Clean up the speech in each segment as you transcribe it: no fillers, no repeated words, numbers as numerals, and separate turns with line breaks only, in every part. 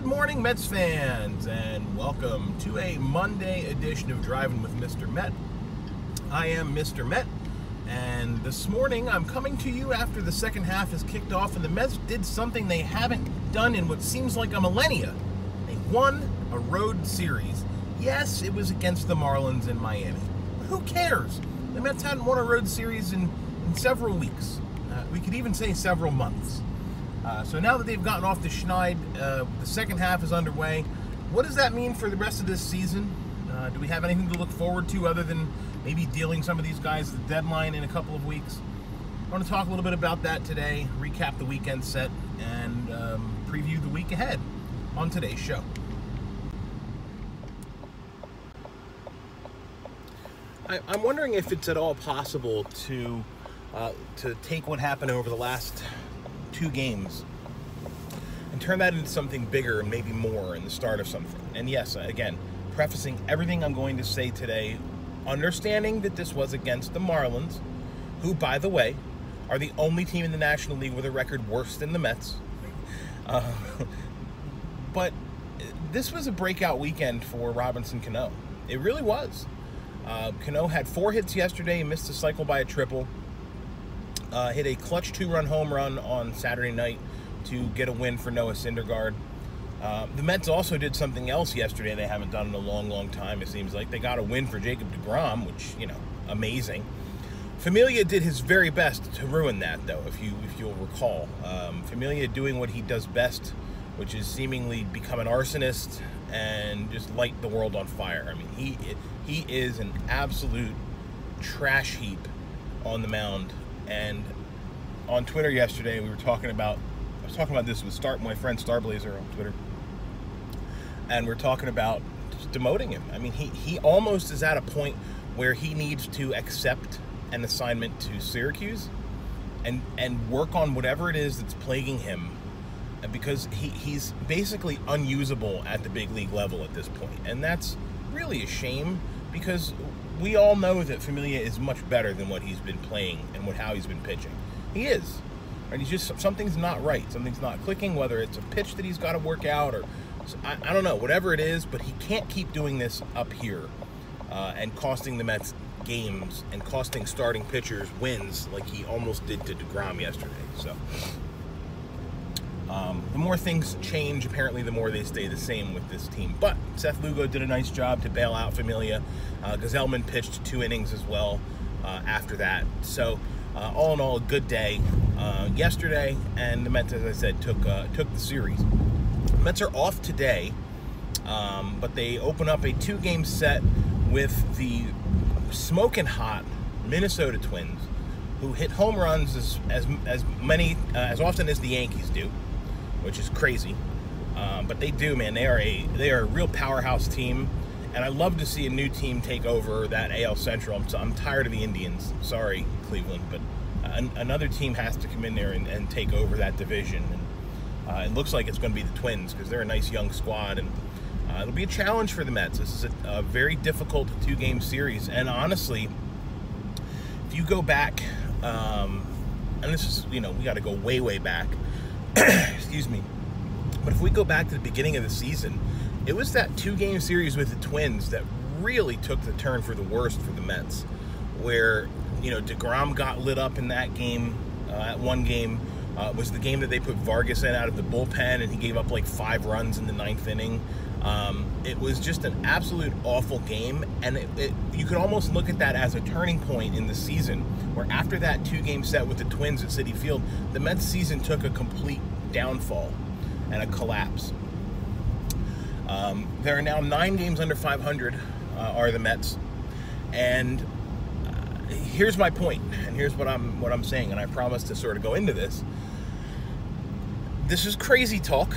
Good morning, Mets fans, and welcome to a Monday edition of Driving with Mr. Met. I am Mr. Met, and this morning I'm coming to you after the second half has kicked off, and the Mets did something they haven't done in what seems like a millennia. They won a road series. Yes, it was against the Marlins in Miami, but who cares? The Mets hadn't won a road series in several weeks. We could even say several months. So now that they've gotten off the schneid, the second half is underway. What does that mean for the rest of this season? Do we have anything to look forward to other than maybe dealing some of these guys the deadline in a couple of weeks? I want to talk a little bit about that today, recap the weekend set, and preview the week ahead on today's show. I'm wondering if it's at all possible to take what happened over the last 2 games and turn that into something bigger and maybe more in the start of something. And yes, again, prefacing everything I'm going to say today, understanding that this was against the Marlins, who, by the way, are the only team in the National League with a record worse than the Mets. But this was a breakout weekend for Robinson Cano. It really was. Cano had 4 hits yesterday, missed a cycle by a triple. Hit a clutch 2-run home run on Saturday night to get a win for Noah Syndergaard. The Mets also did something else yesterday they haven't done in a long, long time, it seems like. They got a win for Jacob deGrom, which, you know, amazing. Familia did his very best to ruin that, though, if you'll recall. Familia doing what he does best, which is seemingly become an arsonist and just light the world on fire. I mean, he is an absolute trash heap on the mound. And on Twitter yesterday, I was talking about this with my friend Starblazer on Twitter, and we're talking about just demoting him. I mean, he almost is at a point where he needs to accept an assignment to Syracuse and work on whatever it is that's plaguing him, because he's basically unusable at the big league level at this point. And that's really a shame, because we all know that Familia is much better than what he's been playing and how he's been pitching. He is. Right? He's just, something's not right. Something's not clicking, whether it's a pitch that he's got to work out or, I don't know, whatever it is, but he can't keep doing this up here and costing the Mets games and costing starting pitchers wins like he almost did to deGrom yesterday. So the more things change, apparently, the more they stay the same with this team. But Seth Lugo did a nice job to bail out Familia. Gazelman pitched 2 innings as well after that. So all in all, a good day yesterday, and the Mets, as I said, took the series. The Mets are off today, but they open up a 2-game set with the smoking hot Minnesota Twins, who hit home runs as often as the Yankees do, which is crazy. But they do, man. They are a real powerhouse team, and I love to see a new team take over that AL Central. I'm tired of the Indians. Sorry, Cleveland, but another team has to come in there and take over that division. And it looks like it's going to be the Twins, because they're a nice young squad, and it'll be a challenge for the Mets. This is a very difficult 2-game series, and honestly, if you go back, and this is, you know, we got to go way, way back. Excuse me. But if we go back to the beginning of the season, it was that 2-game series with the Twins that really took the turn for the worst for the Mets, where, you know, deGrom got lit up in that game. At one game was the game that they put Vargas in out of the bullpen, and he gave up like 5 runs in the 9th inning. It was just an absolute awful game, and you could almost look at that as a turning point in the season, where after that 2-game set with the Twins at Citi Field, the Mets season took a complete downfall and a collapse. There are now 9 games under 500 are the Mets, and here's my point, and here's what I'm saying, and I promise to sort of go into this. This is crazy talk,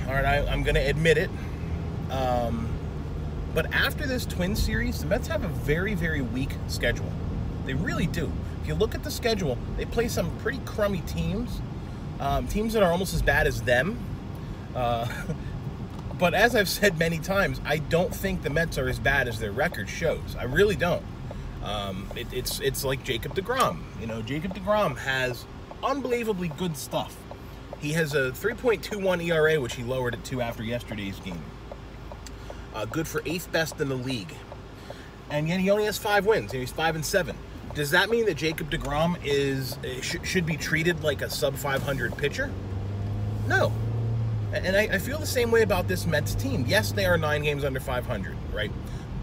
all right? I'm going to admit it. But after this Twins series, the Mets have a very, very weak schedule. They really do. If you look at the schedule, they play some pretty crummy teams, teams that are almost as bad as them. But as I've said many times, I don't think the Mets are as bad as their record shows. I really don't. It's like Jacob deGrom. You know, Jacob deGrom has unbelievably good stuff. He has a 3.21 ERA, which he lowered it to after yesterday's game. Good for 8th best in the league. And yet he only has 5 wins. He's 5-7. Does that mean that Jacob deGrom should be treated like a sub-500 pitcher? No. And I feel the same way about this Mets team. Yes, they are 9 games under 500, right?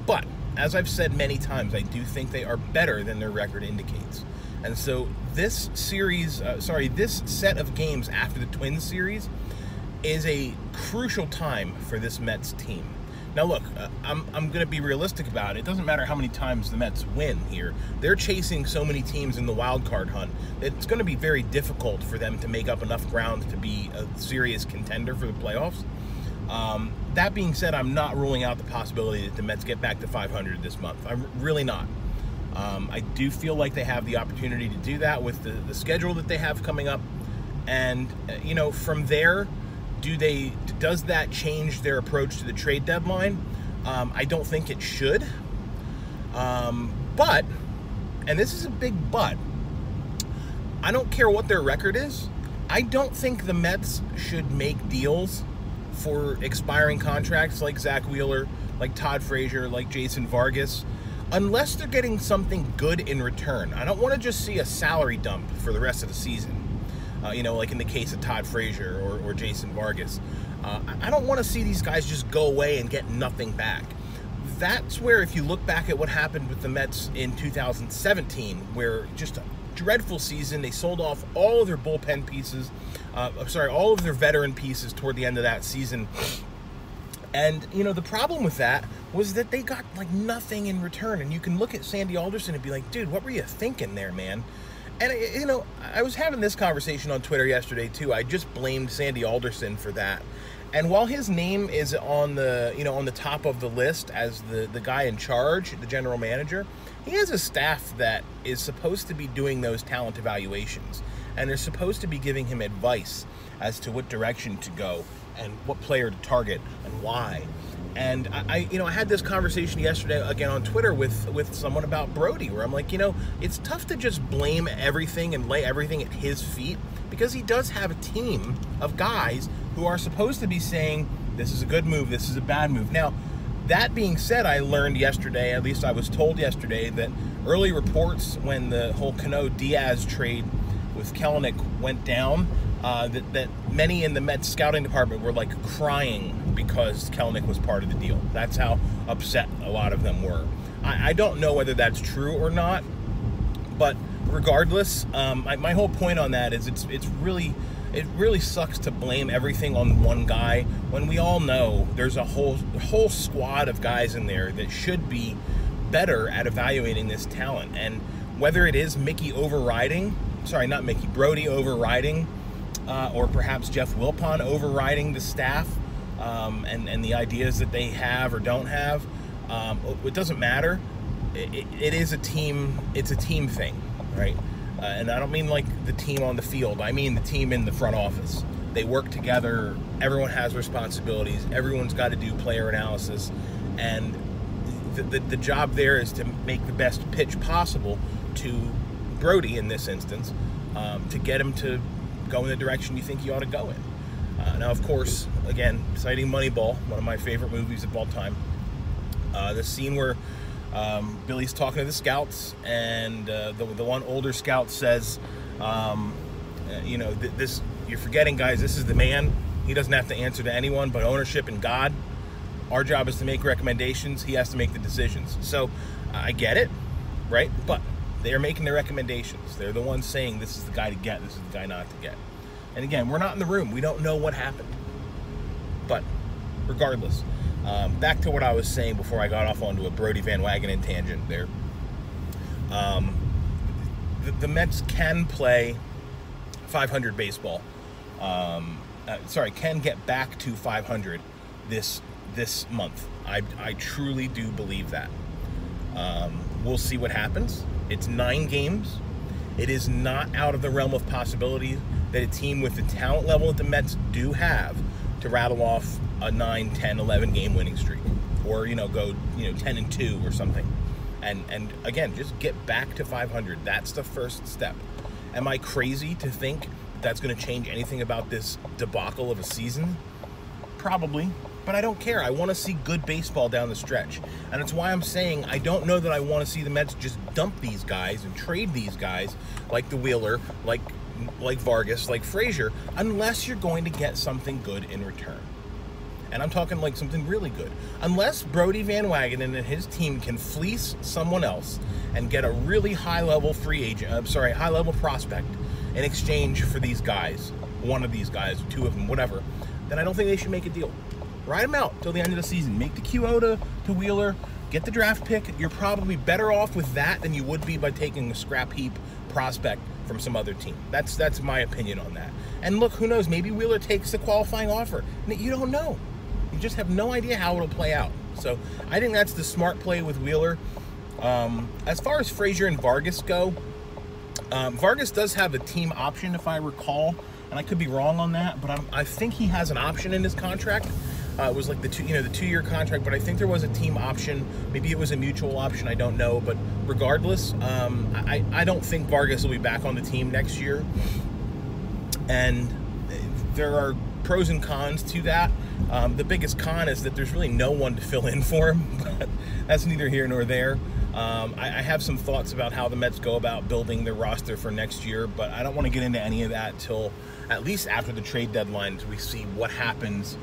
But, as I've said many times, I do think they are better than their record indicates. And so this series, this set of games after the Twins series is a crucial time for this Mets team. Now look, I'm going to be realistic about it. It doesn't matter how many times the Mets win here. They're chasing so many teams in the wild card hunt. It's going to be very difficult for them to make up enough ground to be a serious contender for the playoffs. That being said, I'm not ruling out the possibility that the Mets get back to 500 this month. I'm really not. I do feel like they have the opportunity to do that with the schedule that they have coming up. And, you know, from there, does that change their approach to the trade deadline? I don't think it should. But, and this is a big but, I don't care what their record is. I don't think the Mets should make deals for expiring contracts like Zach Wheeler, like Todd Frazier, like Jason Vargas, unless they're getting something good in return. I don't want to just see a salary dump for the rest of the season. You know, like in the case of Todd Frazier or Jason Vargas. I don't want to see these guys just go away and get nothing back. That's where, if you look back at what happened with the Mets in 2017, where just a dreadful season, they sold off all of their bullpen pieces, all of their veteran pieces toward the end of that season. And, you know, the problem with that was that they got, like, nothing in return. And you can look at Sandy Alderson and be like, dude, what were you thinking there, man? And, you know, I was having this conversation on Twitter yesterday, too. I just blamed Sandy Alderson for that. And while his name is on the, you know, on the top of the list as the guy in charge, the general manager, he has a staff that is supposed to be doing those talent evaluations. And they're supposed to be giving him advice as to what direction to go and what player to target and why. And I had this conversation yesterday again on Twitter with someone about Brody, where I'm like, you know, it's tough to just blame everything and lay everything at his feet, because he does have a team of guys who are supposed to be saying, this is a good move, this is a bad move. Now, that being said, I learned yesterday, at least I was told yesterday, that early reports when the whole Cano-Diaz trade with Kelenic went down, that many in the Mets scouting department were like crying because Kelenic was part of the deal. That's how upset a lot of them were. I don't know whether that's true or not, but regardless, my whole point on that is it really sucks to blame everything on one guy when we all know there's a whole squad of guys in there that should be better at evaluating this talent. And whether it is Brody overriding, or perhaps Jeff Wilpon overriding the staff and the ideas that they have or don't have, it doesn't matter. It is a team. It's a team thing, right? And I don't mean like the team on the field. I mean the team in the front office. They work together. Everyone has responsibilities. Everyone's got to do player analysis, and the job there is to make the best pitch possible to Brody in this instance, to get him to go in the direction you think he ought to go in. Now, of course, again, citing Moneyball, one of my favorite movies of all time, the scene where Billy's talking to the scouts, and the one older scout says, this you're forgetting, guys, this is the man. He doesn't have to answer to anyone but ownership and God. Our job is to make recommendations. He has to make the decisions. So I get it, right? But they are making their recommendations. They're the ones saying this is the guy to get, this is the guy not to get. And again, we're not in the room. We don't know what happened. But regardless, back to what I was saying before I got off onto a Brody Van Wagenen tangent there. The Mets can play 500 baseball. Can get back to 500 this month. I truly do believe that. We'll see what happens. It's 9 games. It is not out of the realm of possibility that a team with the talent level that the Mets do have to rattle off a 9, 10, 11 game winning streak, or go 10-2 or something, and again just get back to 500. That's the first step. Am I crazy to think that's going to change anything about this debacle of a season? Probably, but I don't care. I want to see good baseball down the stretch, and it's why I'm saying I don't know that I want to see the Mets just dump these guys and trade these guys like the Wheeler, like Vargas, like Frazier, unless you're going to get something good in return. And I'm talking like something really good. Unless Brodie Van Wagenen and his team can fleece someone else and get a really high-level high-level prospect in exchange for these guys, one of these guys, two of them, whatever, then I don't think they should make a deal. Ride them out till the end of the season. Make the QO to Wheeler, get the draft pick. You're probably better off with that than you would be by taking a scrap heap prospect from some other team. That's my opinion on that. And look, who knows? Maybe Wheeler takes the qualifying offer. You don't know. You just have no idea how it'll play out. So I think that's the smart play with Wheeler. As far as Frazier and Vargas go, Vargas does have a team option, if I recall, and I could be wrong on that, but I think he has an option in his contract. It was like the 2-year contract, but I think there was a team option. Maybe it was a mutual option. I don't know, but regardless, I don't think Vargas will be back on the team next year. And there are pros and cons to that. The biggest con is that there's really no one to fill in for him, but that's neither here nor there. I have some thoughts about how the Mets go about building their roster for next year, but I don't want to get into any of that till at least after the trade deadline, we see what happens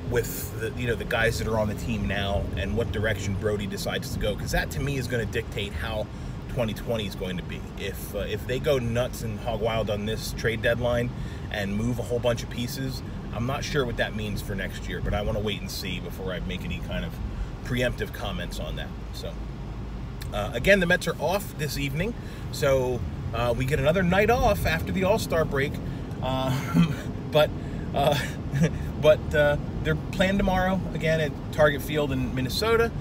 with the guys that are on the team now and what direction Brodie decides to go, because that to me is going to dictate how 2020 is going to be. If they go nuts and hog wild on this trade deadline and move a whole bunch of pieces, I'm not sure what that means for next year, but I want to wait and see before I make any kind of preemptive comments on that. So again, the Mets are off this evening, so we get another night off after the All-Star break, but they're playing tomorrow again at Target Field in Minnesota.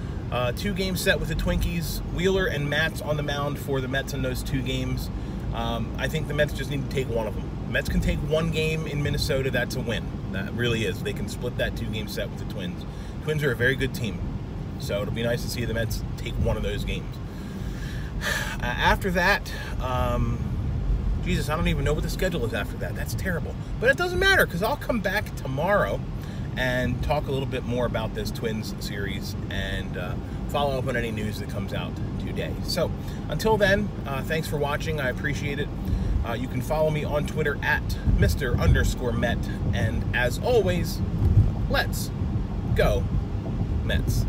2 games set with the Twinkies. Wheeler and Matz on the mound for the Mets in those 2 games. I think the Mets just need to take one of them. The Mets can take 1 game in Minnesota. That's a win. That really is. They can split that 2-game set with the Twins. Twins are a very good team, so it'll be nice to see the Mets take one of those games. After that, Jesus, I don't even know what the schedule is after that. That's terrible. But it doesn't matter, because I'll come back tomorrow and talk a little bit more about this Twins series and follow up on any news that comes out today. So until then, thanks for watching. I appreciate it. You can follow me on Twitter at Mr_Met. And as always, let's go Mets.